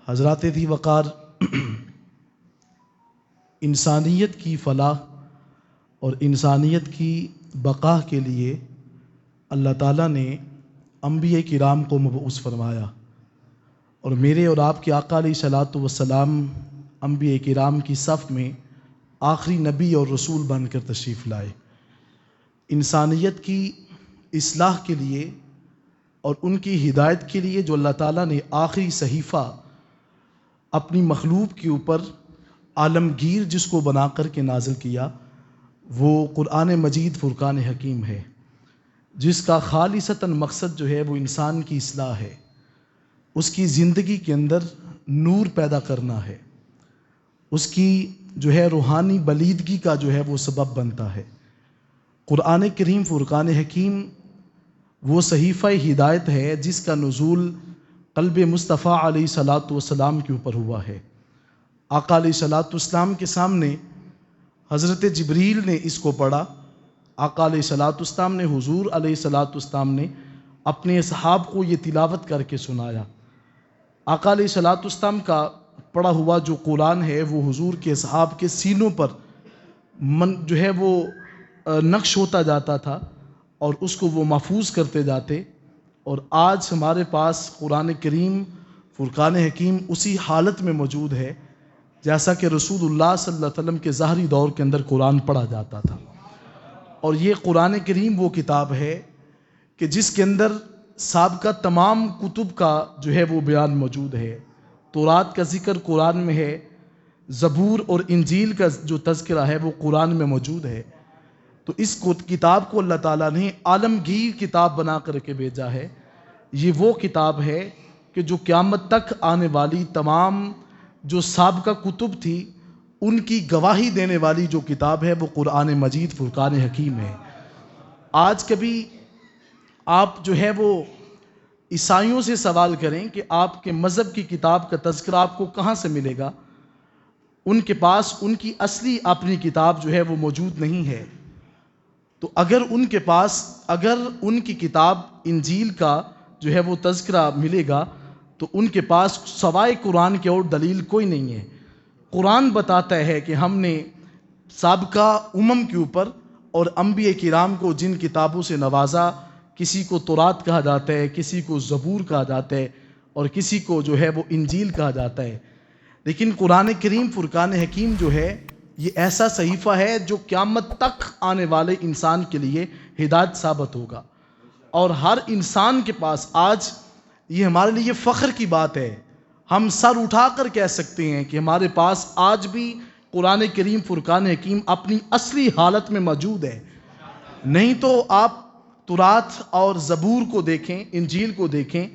حضرات ذی وقار، انسانیت کی فلاح اور انسانیت کی بقا کے لیے اللہ تعالیٰ نے انبیاء کرام کو مبعوث فرمایا، اور میرے اور آپ کے آقا علیہ الصلوۃ والسلام انبیاء کرام کی صف میں آخری نبی اور رسول بن کر تشریف لائے۔ انسانیت کی اصلاح کے لیے اور ان کی ہدایت کے لیے جو اللہ تعالیٰ نے آخری صحیفہ اپنی مخلوق کے اوپر عالمگیر جس کو بنا کر کے نازل کیا، وہ قرآن مجید فرقان حکیم ہے، جس کا خالصتاً مقصد جو ہے وہ انسان کی اصلاح ہے، اس کی زندگی کے اندر نور پیدا کرنا ہے، اس کی جو ہے روحانی بلیدگی کا جو ہے وہ سبب بنتا ہے۔ قرآن کریم فرقان حکیم وہ صحیفہ ہدایت ہے جس کا نزول قلب مصطفیٰ علیہ الصلوۃ والسلام کے اوپر ہوا ہے۔ آقا علیہ الصلوۃ والسلام کے سامنے حضرت جبریل نے اس کو پڑھا، آقا علیہ الصلوۃ والسلام نے حضور علیہ الصلوۃ والسلام نے اپنے اصحاب کو یہ تلاوت کر کے سنایا۔ آقا علیہ الصلوۃ والسلام کا پڑھا ہوا جو قرآن ہے وہ حضور کے اصحاب کے سینوں پر جو ہے وہ نقش ہوتا جاتا تھا اور اس کو وہ محفوظ کرتے جاتے، اور آج ہمارے پاس قرآن کریم فرقان حکیم اسی حالت میں موجود ہے جیسا کہ رسول اللہ صلی اللہ علیہ وسلم کے ظاہری دور کے اندر قرآن پڑھا جاتا تھا۔ اور یہ قرآن کریم وہ کتاب ہے کہ جس کے اندر سابقہ تمام کتب کا جو ہے وہ بیان موجود ہے۔ تورات کا ذکر قرآن میں ہے، زبور اور انجیل کا جو تذکرہ ہے وہ قرآن میں موجود ہے۔ تو اس کتاب کو اللہ تعالیٰ نے عالمگیر کتاب بنا کر کے بھیجا ہے۔ یہ وہ کتاب ہے کہ جو قیامت تک آنے والی تمام جو سابقہ کتب تھی ان کی گواہی دینے والی جو کتاب ہے وہ قرآن مجید فرقان حکیم ہے۔ آج کبھی آپ جو ہے وہ عیسائیوں سے سوال کریں کہ آپ کے مذہب کی کتاب کا تذکرہ آپ کو کہاں سے ملے گا، ان کے پاس ان کی اصلی اپنی کتاب جو ہے وہ موجود نہیں ہے۔ تو اگر ان کی کتاب انجیل کا جو ہے وہ تذکرہ ملے گا تو ان کے پاس سوائے قرآن کے اور دلیل کوئی نہیں ہے۔ قرآن بتاتا ہے کہ ہم نے سابقہ کے اوپر اور انبیاء کرام کو جن کتابوں سے نوازا، کسی کو تورات کہا جاتا ہے، کسی کو زبور کہا جاتا ہے، اور کسی کو جو ہے وہ انجیل کہا جاتا ہے، لیکن قرآن کریم فرقان حکیم جو ہے یہ ایسا صحیفہ ہے جو قیامت تک آنے والے انسان کے لیے ہدایت ثابت ہوگا۔ اور ہر انسان کے پاس آج یہ ہمارے لیے فخر کی بات ہے، ہم سر اٹھا کر کہہ سکتے ہیں کہ ہمارے پاس آج بھی قرآن کریم فرقان حکیم اپنی اصلی حالت میں موجود ہے۔ نہیں تو آپ تورات اور زبور کو دیکھیں، انجیل کو دیکھیں،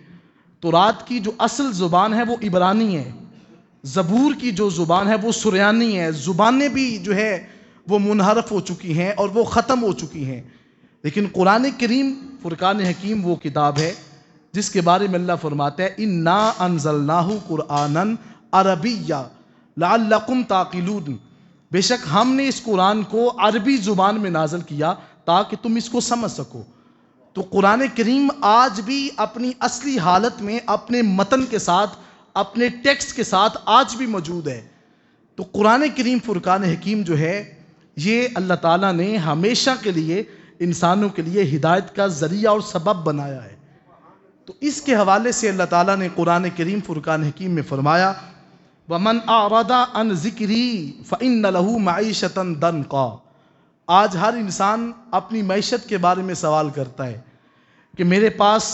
تورات کی جو اصل زبان ہے وہ عبرانی ہے، زبور کی جو زبان ہے وہ سریانی ہے، زبانیں بھی جو ہے وہ منحرف ہو چکی ہیں اور وہ ختم ہو چکی ہیں، لیکن قرآن کریم فرقان حکیم وہ کتاب ہے جس کے بارے میں اللہ فرماتا ہے اِنَّا أَنزَلْنَاهُ قُرْآنًا عَرَبِيًّا لَعَلَّكُمْ تَعْقِلُونَ، بے شک ہم نے اس قرآن کو عربی زبان میں نازل کیا تاکہ تم اس کو سمجھ سکو۔ تو قرآن کریم آج بھی اپنی اصلی حالت میں اپنے متن کے ساتھ، اپنے ٹیکسٹ کے ساتھ آج بھی موجود ہے۔ تو قرآن کریم فرقان حکیم جو ہے یہ اللہ تعالیٰ نے ہمیشہ کے لیے انسانوں کے لیے ہدایت کا ذریعہ اور سبب بنایا ہے۔ تو اس کے حوالے سے اللہ تعالیٰ نے قرآن کریم فرقان حکیم میں فرمایا وَمَنْ أَعْرَضَ عَنْ ذِكْرِي فَإِنَّ لَهُ مَعِيشَةً ضَنْكًا۔ آج ہر انسان اپنی معیشت کے بارے میں سوال کرتا ہے کہ میرے پاس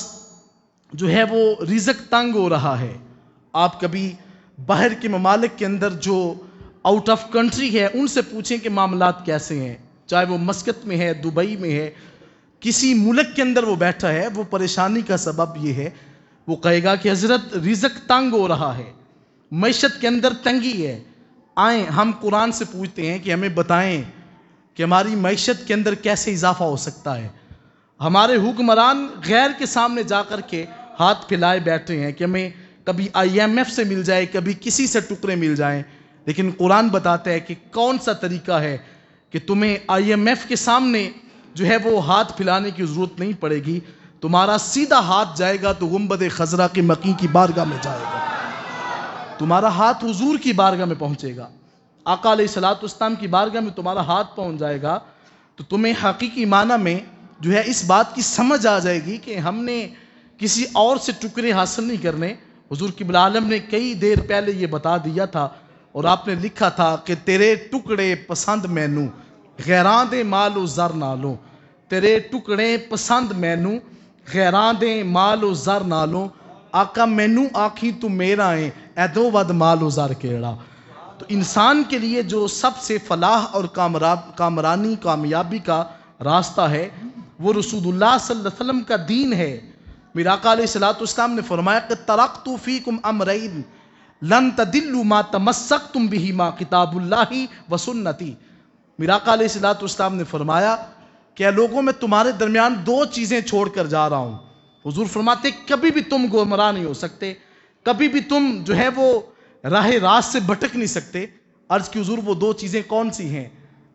جو ہے وہ رزق تنگ ہو رہا ہے۔ آپ کبھی باہر کے ممالک کے اندر جو آؤٹ آف کنٹری ہے ان سے پوچھیں کہ معاملات کیسے ہیں، چاہے وہ مسقط میں ہے، دبئی میں ہے، کسی ملک کے اندر وہ بیٹھا ہے، وہ پریشانی کا سبب یہ ہے، وہ کہے گا کہ حضرت رزق تنگ ہو رہا ہے، معیشت کے اندر تنگی ہے۔ آئیں ہم قرآن سے پوچھتے ہیں کہ ہمیں بتائیں کہ ہماری معیشت کے اندر کیسے اضافہ ہو سکتا ہے۔ ہمارے حکمران غیر کے سامنے جا کر کے ہاتھ پھیلائے بیٹھے ہیں کہ ہمیں کبھی IMF سے مل جائے، کبھی کسی سے ٹکڑے مل جائیں، لیکن قرآن بتاتا ہے کہ کون سا طریقہ ہے کہ تمہیں IMF کے سامنے جو ہے وہ ہاتھ پھیلانے کی ضرورت نہیں پڑے گی، تمہارا سیدھا ہاتھ جائے گا تو گنبد خضرا کی مکی کی بارگاہ میں جائے گا۔ تمہارا ہاتھ حضور کی بارگاہ میں پہنچے گا، آقا علیہ الصلوۃ والسلام کی بارگاہ میں تمہارا ہاتھ پہنچ جائے گا، تو تمہیں حقیقی معنی میں جو ہے اس بات کی سمجھ آ جائے گی کہ ہم نے کسی اور سے ٹکڑے حاصل نہیں کرنے۔ حضور قبلہ عالم نے کئی دیر پہلے یہ بتا دیا تھا اور آپ نے لکھا تھا کہ تیرے ٹکڑے پسند مینوں غیراں دے مال و زر نالوں، تیرے ٹکڑے پسند مینوں غیراں دے مال و زر نالوں، آقا مینوں آکھی تو میرا ہے ایدوں ود مال و زر کیڑا۔ تو انسان کے لیے جو سب سے فلاح اور کامرانی کامیابی کا راستہ ہے وہ رسول اللہ صلی اللہ علیہ وسلم کا دین ہے۔ میرے آقا علیہ الصلوۃ والسلام نے فرمایا کہ ترکت فیکم امرین لن تدلوا ما تمسکتم بہما کتاب اللہ و سنتی۔ میرے آقا علیہ الصلوۃ والسلام نے فرمایا کہ اے لوگوں میں تمہارے درمیان دو چیزیں چھوڑ کر جا رہا ہوں۔ حضور فرماتے کبھی بھی تم گمراہ نہیں ہو سکتے، کبھی بھی تم جو ہے وہ راہ راست سے بھٹک نہیں سکتے۔ عرض کی حضور وہ دو چیزیں کون سی ہیں؟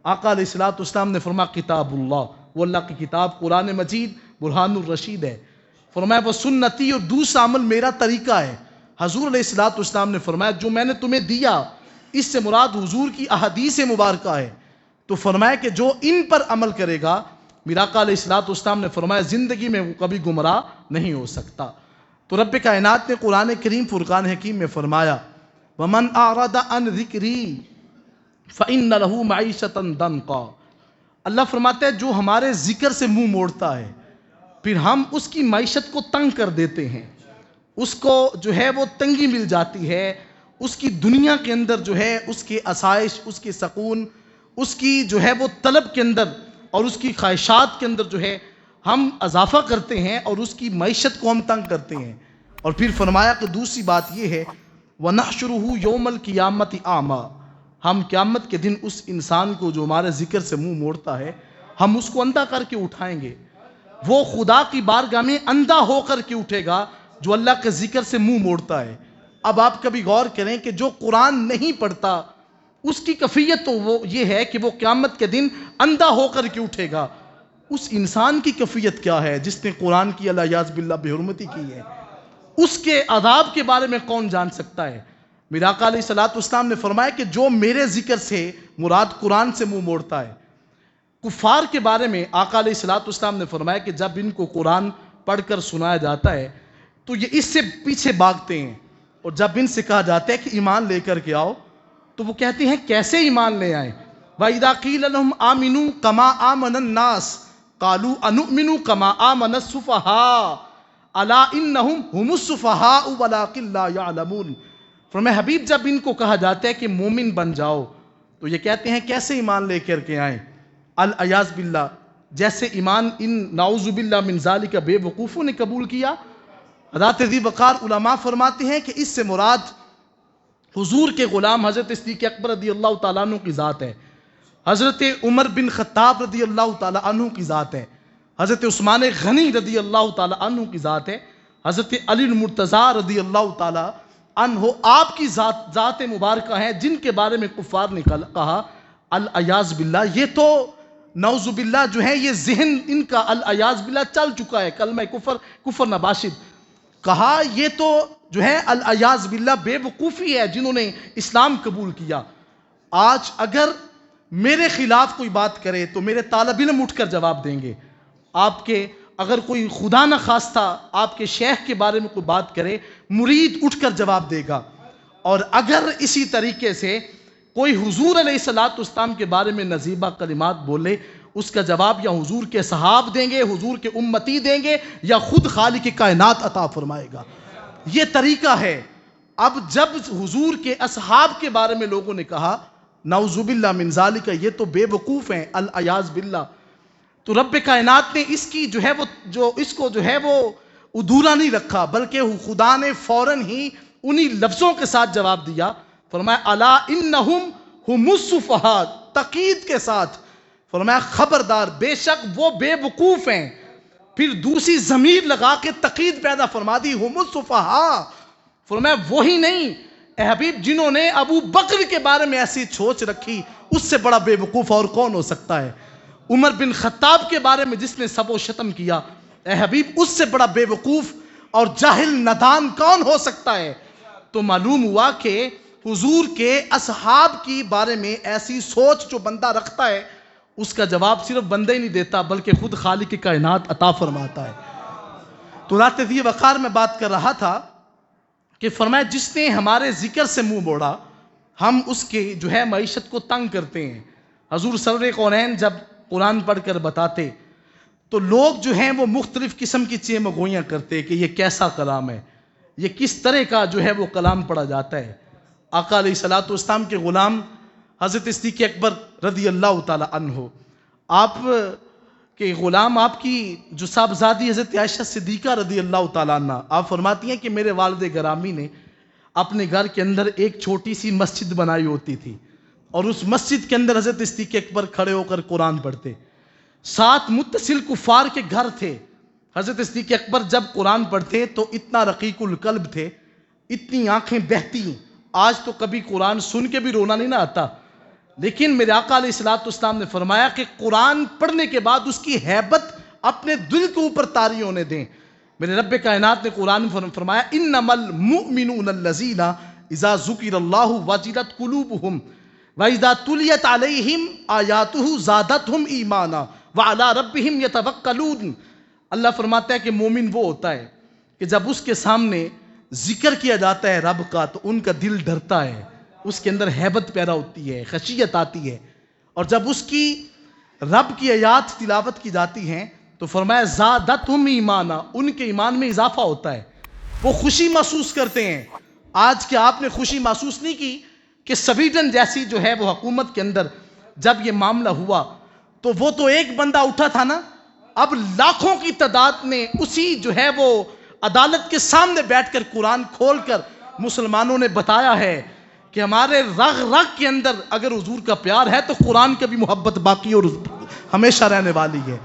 آقا علیہ الصلوۃ والسلام نے فرمایا کتاب اللہ، وہ اللہ کی کتاب قرآن مجید برہان الرشید ہے۔ فرمایا وہ سنتی، اور دوسرا عمل میرا طریقہ ہے۔ حضور علیہ الصلوۃ والسلام نے فرمایا جو میں نے تمہیں دیا اس سے مراد حضور کی احادیث مبارکہ ہے، تو فرمایا کہ جو ان پر عمل کرے گا، میرا آقا علیہ الصلوۃ والسلام نے فرمایا زندگی میں وہ کبھی گمراہ نہیں ہو سکتا۔ تو رب کائنات نے قرآن کریم فرقان حکیم میں فرمایا وَمَنْ أَعْرَضَ عَنْ ذِكْرِي فَإِنَّ لَهُ مَعِيشَةً ضَنْكًا۔ اللہ فرماتا ہے جو ہمارے ذکر سے منہ موڑتا ہے پھر ہم اس کی معیشت کو تنگ کر دیتے ہیں، اس کو جو ہے وہ تنگی مل جاتی ہے، اس کی دنیا کے اندر جو ہے اس کے آسائش، اس کے سکون، اس کی جو ہے وہ طلب کے اندر اور اس کی خواہشات کے اندر جو ہے ہم اضافہ کرتے ہیں اور اس کی معیشت کو ہم تنگ کرتے ہیں۔ اور پھر فرمایا کہ دوسری بات یہ ہے وَنَحْشُرُهُ يَوْمَ الْقِيَامَةِ أَعْمَى، ہم قیامت کے دن اس انسان کو جو ہمارے ذکر سے منہ موڑتا ہے ہم اس کو اندھا کر کے اٹھائیں گے۔ وہ خدا کی بارگاہ میں اندھا ہو کر کے اٹھے گا جو اللہ کے ذکر سے منہ موڑتا ہے۔ اب آپ کبھی غور کریں کہ جو قرآن نہیں پڑھتا اس کی کیفیت تو وہ یہ ہے کہ وہ قیامت کے دن اندھا ہو کر کے اٹھے گا۔ اس انسان کی کیفیت کیا ہے جس نے قرآن کی الیاذ باللہ بے حرمتی کی ہے؟ اس کے عذاب کے بارے میں کون جان سکتا ہے؟ میرے آقا علیہ الصلوۃ والسلام نے فرمایا کہ جو میرے ذکر سے مراد قرآن سے منہ موڑتا ہے۔ کفار کے بارے میں آقا علیہ الصلوۃ والسلام نے فرمایا کہ جب ان کو قرآن پڑھ کر سنایا جاتا ہے تو یہ اس سے پیچھے بھاگتے ہیں، اور جب ان سے کہا جاتا ہے کہ ایمان لے کر کے آؤ تو وہ کہتے ہیں کیسے ایمان لے آئیں؟ وَإِذَا قِيلَ لَهُمْ آمِنُوا كَمَا آمَنَ النَّاسُ قَالُوا أَنُؤْمِنُ كَمَا آمَنَ السُّفَهَاءُ أَلَا إِنَّهُمْ هُمُ السُّفَهَاءُ وَلَٰكِن لَّا يَعْلَمُونَ۔ فرمایا حبیب جب ان کو کہا جاتا ہے کہ مومن بن جاؤ تو یہ کہتے ہیں کیسے ایمان لے کر کے آئیں؟ الیاذ باللہ، جیسے ایمان ان نعوذ باللہ من ذالک بے وقوفوں نے قبول کیا۔ حضرت ذی وقار علماء فرماتے ہیں کہ اس سے مراد حضور کے غلام حضرت صدیق اکبر رضی اللہ تعالیٰ عنہ کی ذات ہے، حضرت عمر بن خطاب رضی اللہ تعالیٰ عنہ کی ذات ہے، حضرت عثمان غنی رضی اللہ تعالیٰ عنہ کی ذات ہے، حضرت علی المرتضیٰ رضی اللہ تعالیٰ عنہ آپ کی ذات مبارکہ ہیں جن کے بارے میں کفار نے کہا الیاذ باللہ۔ یہ تو نعوذ باللہ جو ہے یہ ذہن ان کا الیاذ باللہ چل چکا ہے، کلمہ کفر نباشد کہا، یہ تو جو ہے الیاذ باللہ بے وقوفی ہے جنہوں نے اسلام قبول کیا۔ آج اگر میرے خلاف کوئی بات کرے تو میرے طالب علم اٹھ کر جواب دیں گے، آپ کے اگر کوئی خدا نہ خواستہ آپ کے شیخ کے بارے میں کوئی بات کرے مرید اٹھ کر جواب دے گا، اور اگر اسی طریقے سے کوئی حضور علیہ الصلوۃ والسلام کے بارے میں نزیبہ کلمات بولے اس کا جواب یا حضور کے صحاب دیں گے، حضور کے امتی دیں گے، یا خود خالق کائنات عطا فرمائے گا۔ یہ طریقہ ہے۔ اب جب حضور کے اصحاب کے بارے میں لوگوں نے کہا نعوذ باللہ من ذالک یہ تو بے وقوف ہیں الیاذ باللہ، تو رب کائنات نے اس کی جو ہے وہ ادھورا نہیں رکھا، بلکہ خدا نے فوراً ہی انہی لفظوں کے ساتھ جواب دیا۔ فرمایا الا انہم ہم السفہاء، تقید کے ساتھ فرمایا خبردار بے شک وہ بے وقوف ہیں۔ پھر دوسری ضمیر لگا کے تقید پیدا فرما دی ہم السفہاء، فرمایا وہی نہیں اے حبیب جنہوں نے ابو بکر کے بارے میں ایسی سوچ رکھی، اس سے بڑا بے وقوف اور کون ہو سکتا ہے؟ عمر بن خطاب کے بارے میں جس نے سب و شتم کیا، اے حبیب اس سے بڑا بے وقوف اور جاہل ندان کون ہو سکتا ہے؟ تو معلوم ہوا کہ حضور کے اصحاب کی بارے میں ایسی سوچ جو بندہ رکھتا ہے اس کا جواب صرف بندہ ہی نہیں دیتا بلکہ خود خالق کائنات عطا فرماتا ہے۔ تو رات ذی وقار میں بات کر رہا تھا کہ فرمایا جس نے ہمارے ذکر سے منہ موڑا ہم اس کے جو ہے معیشت کو تنگ کرتے ہیں۔ حضور سرور کونین جب قرآن پڑھ کر بتاتے تو لوگ جو ہیں وہ مختلف قسم کی چیزیں گوئیاں کرتے کہ یہ کیسا کلام ہے، یہ کس طرح کا جو ہے وہ کلام پڑھا جاتا ہے۔ آقا علیہ الصلوۃ والسلام کے غلام حضرت صدیق اکبر رضی اللہ تعالی عنہ، آپ کہ غلام آپ کی جو صاحبزادی حضرت عائشہ صدیقہ رضی اللہ تعالیٰ عنہ، آپ فرماتی ہیں کہ میرے والد گرامی نے اپنے گھر کے اندر ایک چھوٹی سی مسجد بنائی ہوتی تھی اور اس مسجد کے اندر حضرت صدیق اکبر کھڑے ہو کر قرآن پڑھتے۔ 7 متصل کفار کے گھر تھے، حضرت صدیق اکبر جب قرآن پڑھتے تو اتنا رقیق القلب تھے، اتنی آنکھیں بہتی۔ آج تو کبھی قرآن سن کے بھی رونا نہیں نہ آتا، لیکن میرے آقا علیہ الصلوۃ والسلام نے فرمایا کہ قرآن پڑھنے کے بعد اس کی ہیبت اپنے دل کے اوپر طاری ہونے دیں۔ میرے رب کائنات نے قرآن میں فرمایا انما المؤمنون الذین اذا ذکر اللہ وجلت قلوبہم واذا تلیت علیہم آیاتہ زادتہم ایمانا وعلی ربہم یتوکلون۔ اللہ فرماتا ہے کہ مومن وہ ہوتا ہے کہ جب اس کے سامنے ذکر کیا جاتا ہے رب کا تو ان کا دل ڈرتا ہے، اس کے اندر ہیبت پیدا ہوتی ہے، خشیت آتی ہے، اور جب اس کی رب کی آیات تلاوت کی جاتی ہیں تو فرمایا زادتہم ایمانا، ان کے ایمان میں اضافہ ہوتا ہے، وہ خوشی محسوس کرتے ہیں۔ آج کیا آپ نے خوشی محسوس نہیں کی کہ سویڈن جیسی جو ہے وہ حکومت کے اندر جب یہ معاملہ ہوا تو وہ تو ایک بندہ اٹھا تھا نا، اب لاکھوں کی تعداد نے اسی جو ہے وہ عدالت کے سامنے بیٹھ کر قرآن کھول کر مسلمانوں نے بتایا ہے کہ ہمارے رگ رگ کے اندر اگر حضور کا پیار ہے تو قرآن کی بھی محبت باقی اور ہمیشہ رہنے والی ہے۔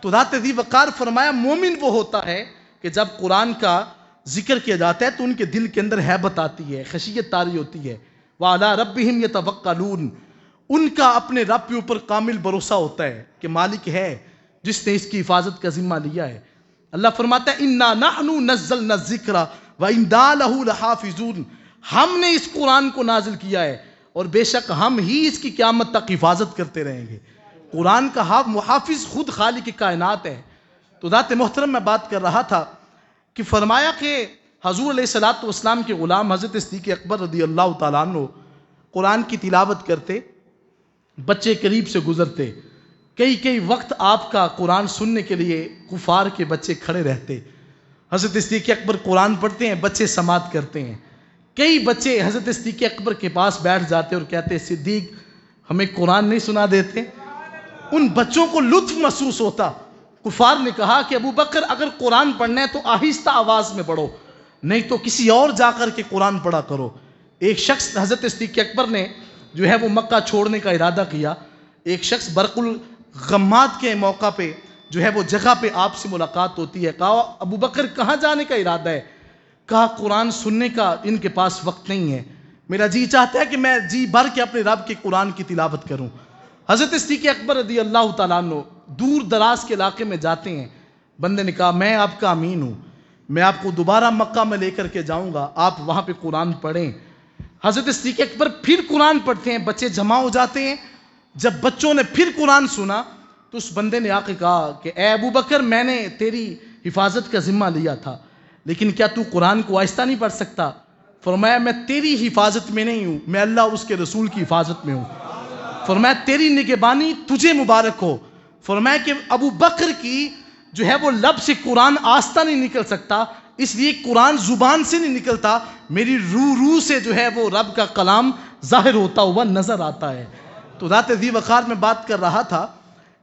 تو ذات ذی وقار فرمایا مومن وہ ہوتا ہے کہ جب قرآن کا ذکر کیا جاتا ہے تو ان کے دل کے اندر ہیبت آتی ہے، خشیت طاری ہوتی ہے۔ وَعَلَىٰ رَبِّهِمْ يَتَوَكَّلُونَ، ان کا اپنے رب کے اوپر کامل بھروسہ ہوتا ہے کہ مالک ہے جس نے اس کی حفاظت کا ذمہ لیا ہے۔ اللہ فرماتا ہے اِنَّا نَحْنُ نَزَّلْنَا الذِّكْرَ وَإِنَّا لَهُ لَحَافِظُونَ، ہم نے اس قرآن کو نازل کیا ہے اور بے شک ہم ہی اس کی قیامت تک حفاظت کرتے رہیں گے۔ قرآن کا محافظ خود خالق کائنات ہے۔ تو ذات محترم میں بات کر رہا تھا کہ فرمایا کہ حضور علیہ الصلوۃ والسلام کے غلام حضرت صدیق اکبر رضی اللہ تعالیٰ عنہ قرآن کی تلاوت کرتے، بچے قریب سے گزرتے، کئی وقت آپ کا قرآن سننے کے لیے کفار کے بچے کھڑے رہتے۔ حضرت صدیق اکبر قرآن پڑھتے ہیں، بچے سماعت کرتے ہیں، کئی بچے حضرت صدیق اکبر کے پاس بیٹھ جاتے اور کہتے صدیق ہمیں قرآن نہیں سنا دیتے؟ ان بچوں کو لطف محسوس ہوتا۔ کفار نے کہا کہ ابو بکر اگر قرآن پڑھنا ہے تو آہستہ آواز میں پڑھو، نہیں تو کسی اور جا کر کے قرآن پڑھا کرو۔ ایک شخص حضرت صدیق اکبر نے جو ہے وہ مکہ چھوڑنے کا ارادہ کیا، ایک شخص برق الغمات کے موقع پہ جو ہے وہ جگہ پہ آپ سے ملاقات ہوتی ہے، کہا ابو بکر کہاں جانے کا ارادہ ہے؟ کہا قرآن سننے کا ان کے پاس وقت نہیں ہے، میرا جی چاہتا ہے کہ میں جی بھر کے اپنے رب کے قرآن کی تلاوت کروں۔ حضرت صدیق اکبر رضی اللہ تعالیٰ عنہ دور دراز کے علاقے میں جاتے ہیں، بندے نے کہا میں آپ کا امین ہوں، میں آپ کو دوبارہ مکہ میں لے کر کے جاؤں گا، آپ وہاں پہ قرآن پڑھیں۔ حضرت صدیق اکبر پھر قرآن پڑھتے ہیں، بچے جمع ہو جاتے ہیں۔ جب بچوں نے پھر قرآن سنا تو اس بندے نے آ کے کہا کہ اے ابو بکر میں نے تیری حفاظت کا ذمہ لیا تھا، لیکن کیا تو قرآن کو آہستہ نہیں پڑھ سکتا؟ فرمایا میں تیری حفاظت میں نہیں ہوں، میں اللہ اور اس کے رسول کی حفاظت میں ہوں۔ فرمایا تیری نگہبانی تجھے مبارک ہو۔ فرمایا کہ ابو بکر کی جو ہے وہ لب سے قرآن آہستہ نہیں نکل سکتا، اس لیے قرآن زبان سے نہیں نکلتا، میری روح سے جو ہے وہ رب کا کلام ظاہر ہوتا ہوا نظر آتا ہے۔ تو ذات ذی وقار میں بات کر رہا تھا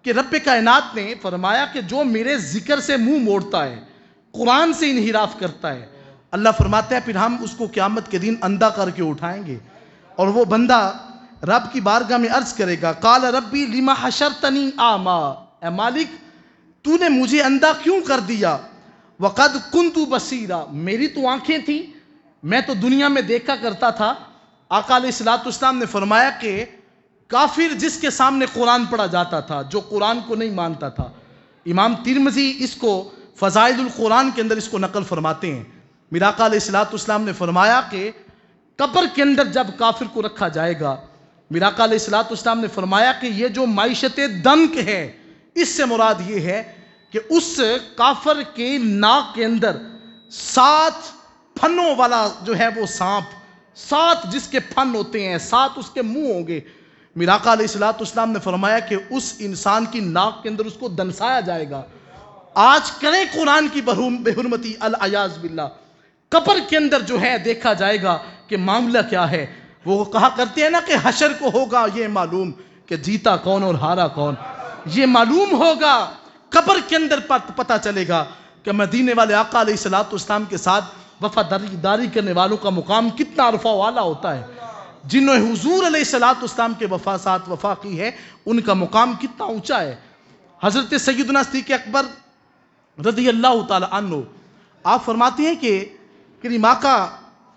کہ رب کائنات نے فرمایا کہ جو میرے ذکر سے منہ موڑتا ہے، قرآن سے انحراف کرتا ہے، اللہ فرماتا ہے پھر ہم اس کو قیامت کے دن اندھا کر کے اٹھائیں گے، اور وہ بندہ رب کی بارگاہ میں عرض کرے گا قال ربی لما حشرتنی اعما، اے مالک تو نے مجھے اندھا کیوں کر دیا؟ وقد کنت بصیرا، میری تو آنکھیں تھیں، میں تو دنیا میں دیکھا کرتا تھا۔ آقا علیہ الصلوۃ والسلام نے فرمایا کہ کافر جس کے سامنے قرآن پڑھا جاتا تھا، جو قرآن کو نہیں مانتا تھا، امام ترمذی اس کو فضائل القرآن کے اندر اس کو نقل فرماتے ہیں میرا آقا علیہ السلام نے فرمایا کہ قبر کے اندر جب کافر کو رکھا جائے گا، میرا آقا علیہ السلام نے فرمایا کہ یہ جو معیشت دنک ہے، اس سے مراد یہ ہے کہ اس کافر کے ناک کے اندر 7 پھنوں والا جو ہے وہ سانپ، 7 جس کے پھن ہوتے ہیں، 7 اس کے منہ ہوں گے۔ میرا آقا علیہ السلام نے فرمایا کہ اس انسان کی ناک کے اندر اس کو دنسایا جائے گا۔ آج کریں قرآن کی بے حرمتی العیاذ باللہ، قبر کے اندر جو ہے دیکھا جائے گا کہ معاملہ کیا ہے۔ وہ کہا کرتے ہیں نا کہ حشر کو ہوگا یہ معلوم کہ جیتا کون اور ہارا کون، یہ معلوم ہوگا قبر کے اندر پتہ چلے گا کہ مدینے والے آقا علیہ السلام کے ساتھ وفاداری کرنے والوں کا مقام کتنا رفع و اعلیٰ ہوتا ہے۔ جنہوں نے حضور علیہ السلام کے ساتھ وفا کی ہے، ان کا مقام کتنا اونچا ہے۔ حضرت سیدنا صدیق اکبر رضی اللہ تعالی عنہ آپ فرماتے ہیں کہ کریم آقا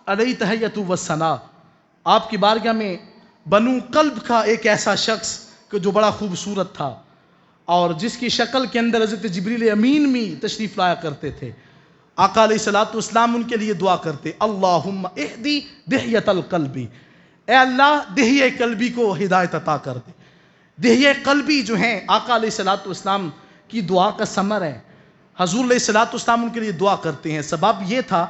علیہ تحیۃ و ثنا، آپ کی بارگاہ میں بنو قلب کا ایک ایسا شخص کہ جو بڑا خوبصورت تھا اور جس کی شکل کے اندر حضرت جبریل امین بھی تشریف لایا کرتے تھے، آقا علیہ السلام ان کے لیے دعا کرتے، اللہم اہدی دہیۃ القلب، اے اللہ دہیہ قلبی کو ہدایت عطا کر دے۔ دہیہ قلبی جو ہیں آقا علیہ السلام کی دعا کا ثمر ہے۔ حضور علیہ السلام ان کے لیے دعا کرتے ہیں۔ سبب یہ تھا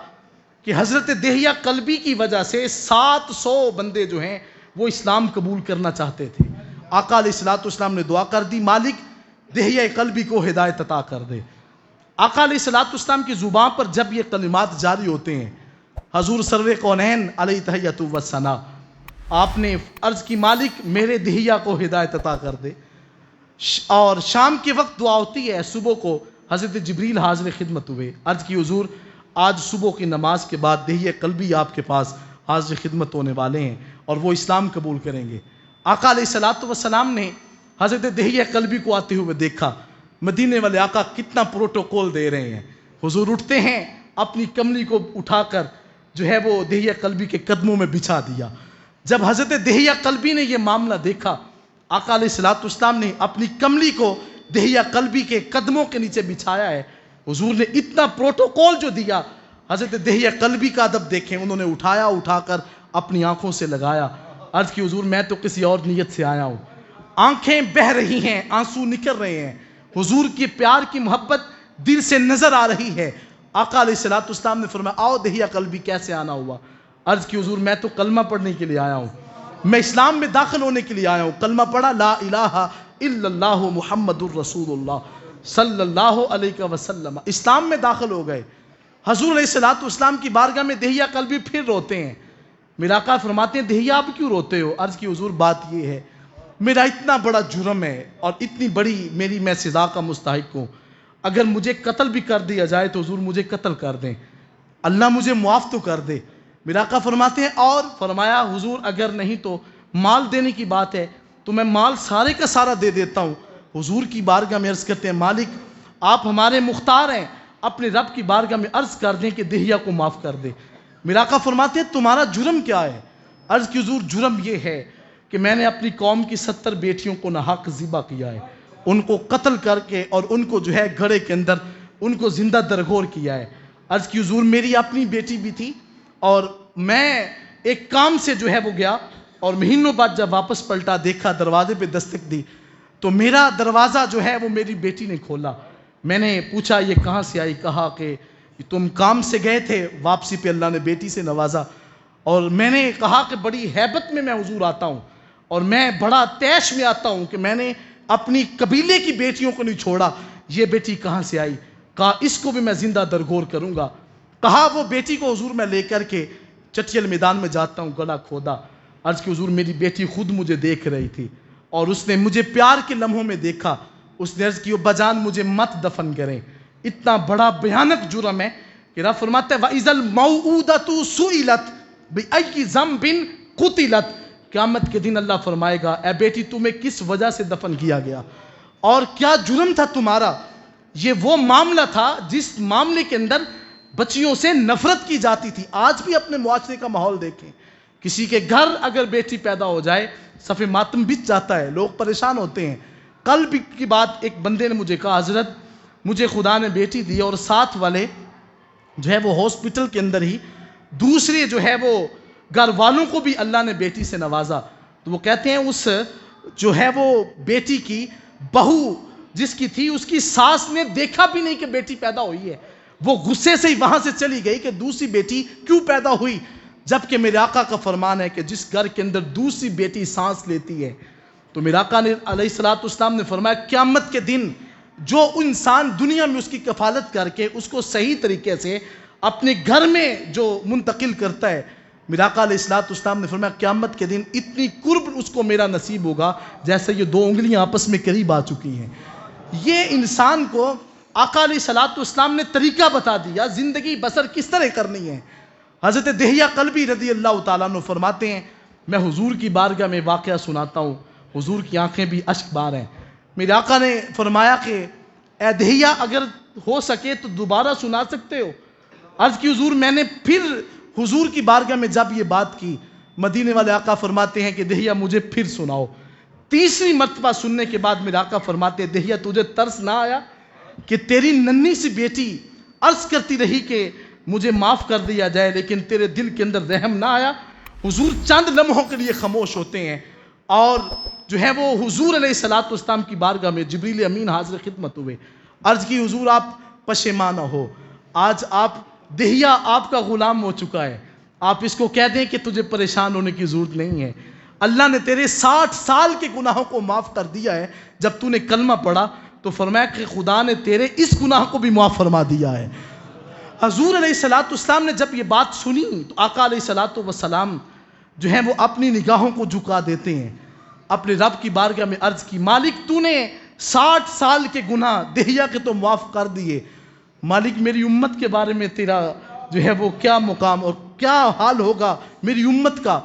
کہ حضرت دہیہ قلبی کی وجہ سے 700 بندے جو ہیں وہ اسلام قبول کرنا چاہتے تھے۔ آقا علیہ السلام نے دعا کر دی، مالک دہیہ قلبی کو ہدایت عطا کر دے۔ آقا علیہ السلام کی زبان پر جب یہ کلمات جاری ہوتے ہیں، حضور سرور کونین علیہ تحیۃ و ثنا، آپ نے عرض کی مالک میرے دہیہ کو ہدایت عطا کر دے۔ اور شام کے وقت دعا ہوتی ہے، صبح کو حضرت جبریل حاضر خدمت ہوئے، عرض کی حضور آج صبح کی نماز کے بعد دہیہ قلبی آپ کے پاس حاضر خدمت ہونے والے ہیں اور وہ اسلام قبول کریں گے۔ آقا علیہ السلام نے حضرت دہیہ قلبی کو آتے ہوئے دیکھا۔ مدینے والے آقا کتنا پروٹوکول دے رہے ہیں۔ حضور اٹھتے ہیں، اپنی کملی کو اٹھا کر جو ہے وہ دہیہ قلبی کے قدموں میں بچھا دیا۔ جب حضرت دہیہ قلبی نے یہ معاملہ دیکھا، آقا علیہ السلام نے اپنی کملی کو دہیہ قلبی کے قدموں کے نیچے بچھایا ہے۔ حضور نے اتنا پروٹوکول جو دیا، حضرت دہیہ قلبی کا ادب دیکھیں، انہوں نے اٹھا کر اپنی آنکھوں سے لگایا۔ عرض کی حضور میں تو کسی اور نیت سے آیا ہوں، آنکھیں بہہ رہی ہیں، آنسو نکل رہے ہیں، حضور کی پیار کی محبت دل سے نظر آ رہی ہے۔ آقا علیہ السلام نے فرمایا آؤ دہیہ قلبی کیسے آنا ہوا؟ عرض کی حضور میں تو کلمہ پڑھنے کے لیے آیا ہوں، میں اسلام میں داخل ہونے کے لیے آیا ہوں۔ کلمہ پڑھا، لا الہ الا اللہ محمد الرسول اللہ صلی اللہ علیہ وسلم، اسلام میں داخل ہو گئے۔ حضور علیہ السلام کی بارگاہ میں دہیہ قلبی پھر روتے ہیں۔ میرا آقا فرماتے ہیں دہیہ آپ کیوں روتے ہو؟ عرض کی حضور بات یہ ہے، میرا اتنا بڑا جرم ہے اور اتنی بڑی میں سزا کا مستحق ہوں، اگر مجھے قتل بھی کر دیا جائے تو حضور مجھے قتل کر دیں، اللہ مجھے معاف تو کر دے۔ میرا آقا فرماتے ہیں اور فرمایا حضور اگر نہیں تو مال دینے کی بات ہے تو میں مال سارے کا سارا دے دیتا ہوں۔ حضور کی بارگاہ میں عرض کرتے ہیں مالک آپ ہمارے مختار ہیں، اپنے رب کی بارگاہ میں عرض کر دیں کہ دہیہ کو معاف کر دے۔ میرا آقا فرماتے ہیں تمہارا جرم کیا ہے؟ عرض کی حضور جرم یہ ہے کہ میں نے اپنی قوم کی 70 بیٹیوں کو ناحق ذبح کیا ہے، ان کو قتل کر کے اور ان کو جو ہے گھڑے کے اندر ان کو زندہ درگور کیا ہے۔ عرض کی حضور میری اپنی بیٹی بھی تھی اور میں ایک کام سے جو ہے وہ گیا اور مہینوں بعد جب واپس پلٹا دیکھا دروازے پہ دستک دی تو میرا دروازہ جو ہے وہ میری بیٹی نے کھولا۔ میں نے پوچھا یہ کہاں سے آئی؟ کہا کہ تم کام سے گئے تھے، واپسی پہ اللہ نے بیٹی سے نوازا۔ اور میں نے کہا کہ بڑی ہیبت میں حضور آتا ہوں اور میں بڑا تیش میں آتا ہوں کہ میں نے اپنی قبیلے کی بیٹیوں کو نہیں چھوڑا، یہ بیٹی کہاں سے آئی؟ کہا اس کو بھی میں زندہ درگور کروں گا۔ کہا وہ بیٹی کو حضور میں لے کر کے چٹیل میدان میں جاتا ہوں، گڑھا کھودا۔ عرض کی حضور میری بیٹی خود مجھے دیکھ رہی تھی اور اس نے مجھے پیار کے لمحوں میں دیکھا، اس نے عرض کی بجان مجھے مت دفن کریں۔ اتنا بڑا بھیانک جرم ہے کہ رب فرماتا ہے وَإِذَا الْمَوْءُودَةُ سُئِلَتْ بِأَيِّ ذَنْبٍ قُتِلَتْ، قیامت کے دن اللہ فرمائے گا اے بیٹی تمہیں کس وجہ سے دفن کیا گیا اور کیا جرم تھا تمہارا؟ یہ وہ معاملہ تھا جس معاملے کے اندر بچیوں سے نفرت کی جاتی تھی۔ آج بھی اپنے معاشرے کا ماحول دیکھیں، کسی کے گھر اگر بیٹی پیدا ہو جائے صف ماتم بچ جاتا ہے، لوگ پریشان ہوتے ہیں۔ کل بھی کی بات ایک بندے نے مجھے کہا حضرت مجھے خدا نے بیٹی دی اور ساتھ والے جو ہے وہ ہاسپٹل کے اندر ہی دوسرے جو ہے وہ گھر والوں کو بھی اللہ نے بیٹی سے نوازا، تو وہ کہتے ہیں اس جو ہے وہ بیٹی کی بہو جس کی تھی، اس کی ساس نے دیکھا بھی نہیں کہ بیٹی پیدا ہوئی ہے، وہ غصے سے ہی وہاں سے چلی گئی کہ دوسری بیٹی کیوں پیدا ہوئی، جبکہ میرے آقا کا فرمان ہے کہ جس گھر کے اندر دوسری بیٹی سانس لیتی ہے، تو میرے آقا نے علیہ السلام نے فرمایا قیامت کے دن جو انسان دنیا میں اس کی کفالت کر کے اس کو صحیح طریقے سے اپنے گھر میں جو منتقل کرتا ہے، میرے آقا علیہ السلام نے فرمایا قیامت کے دن اتنی قرب اس کو میرا نصیب ہوگا جیسے یہ دو انگلیاں آپس میں قریب آ چکی ہیں۔ یہ انسان کو آقا علیہ السلام نے طریقہ بتا دیا زندگی بسر کس طرح کرنی ہے۔ حضرت دہیہ قلبی رضی اللہ تعالیٰ عنہ فرماتے ہیں، میں حضور کی بارگاہ میں واقعہ سناتا ہوں، حضور کی آنکھیں بھی اشک بار ہیں۔ میرے آقا نے فرمایا کہ اے دہیہ اگر ہو سکے تو دوبارہ سنا سکتے ہو۔ عرض کی حضور میں نے پھر حضور کی بارگاہ میں جب یہ بات کی، مدینے والے آقا فرماتے ہیں کہ دہیہ مجھے پھر سناؤ۔ تیسری مرتبہ سننے کے بعد میرے آقا فرماتے ہیں دہیہ تجھے ترس نہ آیا کہ تیری ننھی سی بیٹی عرض کرتی رہی کہ مجھے معاف کر دیا جائے لیکن تیرے دل کے اندر رحم نہ آیا۔ حضور چند لمحوں کے لیے خاموش ہوتے ہیں اور جو ہے وہ حضور علیہ السلام کی بارگاہ میں جبریل امین حاضر خدمت ہوئے، عرض کی حضور آپ پشیمانہ ہو، آج آپ دہیہ آپ کا غلام ہو چکا ہے، آپ اس کو کہہ دیں کہ تجھے پریشان ہونے کی ضرورت نہیں ہے، اللہ نے تیرے 60 سال کے گناہوں کو معاف کر دیا ہے۔ جب تو نے کلمہ پڑھا تو فرمایا کہ خدا نے تیرے اس گناہ کو بھی معاف فرما دیا ہے۔ حضور علیہ السلام نے جب یہ بات سنی تو آقا علیہ السلام جو ہے وہ اپنی نگاہوں کو جھکا دیتے ہیں، اپنے رب کی بارگاہ میں عرض کی مالک تو نے 60 سال کے گناہ دہیہ کے تو معاف کر دیے، مالک میری امت کے بارے میں تیرا جو ہے وہ کیا مقام اور کیا حال ہوگا میری امت کا۔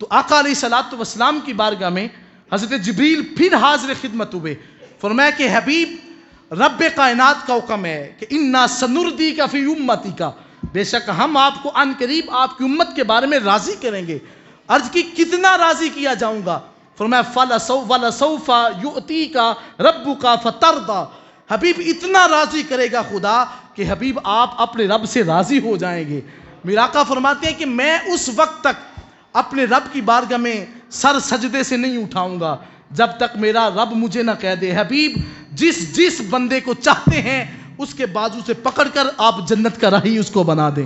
تو آقا علیہ السلام کی بارگاہ میں حضرت جبریل پھر حاضر خدمت ہوئے، فرمایا کہ حبیب رب کائنات کا حکم ہے کہ اِنَّا سَنُرْدِيكَ فِي أُمَّتِكَ، بے شک ہم آپ کو عن قریب آپ کی امت کے بارے میں راضی کریں گے۔ عرض کی کتنا راضی کیا جاؤں گا؟ فرمایا وَلَسَوْفَ يُؤْتِيكَ رَبُّكَ فَتَرْضَى، حبیب اتنا راضی کرے گا خدا کہ حبیب آپ اپنے رب سے راضی ہو جائیں گے۔ میرے آقا فرماتے ہیں کہ میں اس وقت تک اپنے رب کی بارگاہ میں سر سجدے سے نہیں اٹھاؤں گا جب تک میرا رب مجھے نہ کہہ دے حبیب جس بندے کو چاہتے ہیں اس کے بازو سے پکڑ کر آپ جنت کا راہی اس کو بنا دیں۔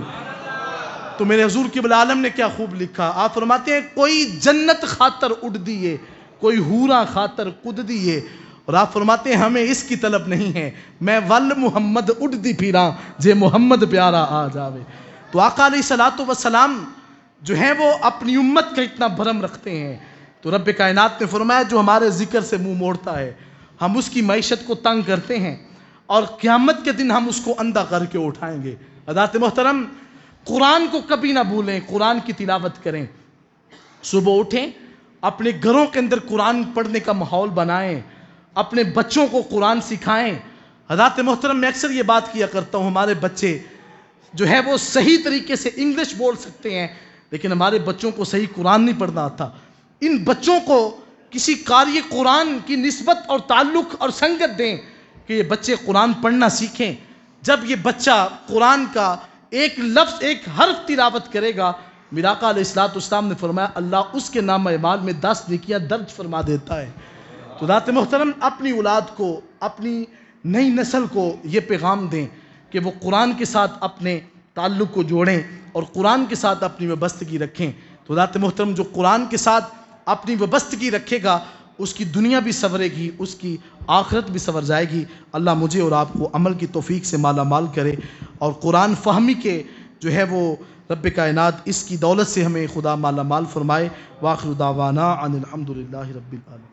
تو میرے حضور قبلہ عالم نے کیا خوب لکھا، آپ فرماتے ہیں کوئی جنت خاطر اڑ دیئے کوئی حوراں خاطر کد دیئے، اور آپ فرماتے ہیں ہمیں اس کی طلب نہیں ہے، میں ول محمد اڑ دی پھراں جے محمد پیارا آ جاوے۔ تو آقا علیہ السلام جو ہیں وہ اپنی امت کا اتنا بھرم رکھتے ہیں، تو رب کائنات نے فرمایا جو ہمارے ذکر سے منہ موڑتا ہے ہم اس کی معیشت کو تنگ کرتے ہیں اور قیامت کے دن ہم اس کو اندھا کر کے اٹھائیں گے۔ حضرات محترم قرآن کو کبھی نہ بھولیں، قرآن کی تلاوت کریں، صبح اٹھیں اپنے گھروں کے اندر قرآن پڑھنے کا ماحول بنائیں، اپنے بچوں کو قرآن سکھائیں۔ حضرات محترم میں اکثر یہ بات کیا کرتا ہوں، ہمارے بچے جو ہے وہ صحیح طریقے سے انگلش بول سکتے ہیں لیکن ہمارے بچوں کو صحیح قرآن نہیں پڑھنا آتا۔ ان بچوں کو کسی قاری قرآن کی نسبت اور تعلق اور سنگت دیں کہ یہ بچے قرآن پڑھنا سیکھیں۔ جب یہ بچہ قرآن کا ایک لفظ ایک حرف تلاوت کرے گا، میرے آقا علیہ السلام نے فرمایا اللہ اس کے نام اعمال میں 10 نیکیاں درج فرما دیتا ہے۔ تو حضرات محترم اپنی اولاد کو اپنی نئی نسل کو یہ پیغام دیں کہ وہ قرآن کے ساتھ اپنے تعلق کو جوڑیں اور قرآن کے ساتھ اپنی وابستگی رکھیں۔ تو حضرات محترم جو قرآن کے ساتھ اپنی وابستگی رکھے گا اس کی دنیا بھی سنورے گی، اس کی آخرت بھی سنور جائے گی۔ اللہ مجھے اور آپ کو عمل کی توفیق سے مالا مال کرے اور قرآن فہمی کے جو ہے وہ رب کائنات اس کی دولت سے ہمیں خدا مالا مال فرمائے۔ وآخر دعوانا ان الحمدللہ رب العالمین۔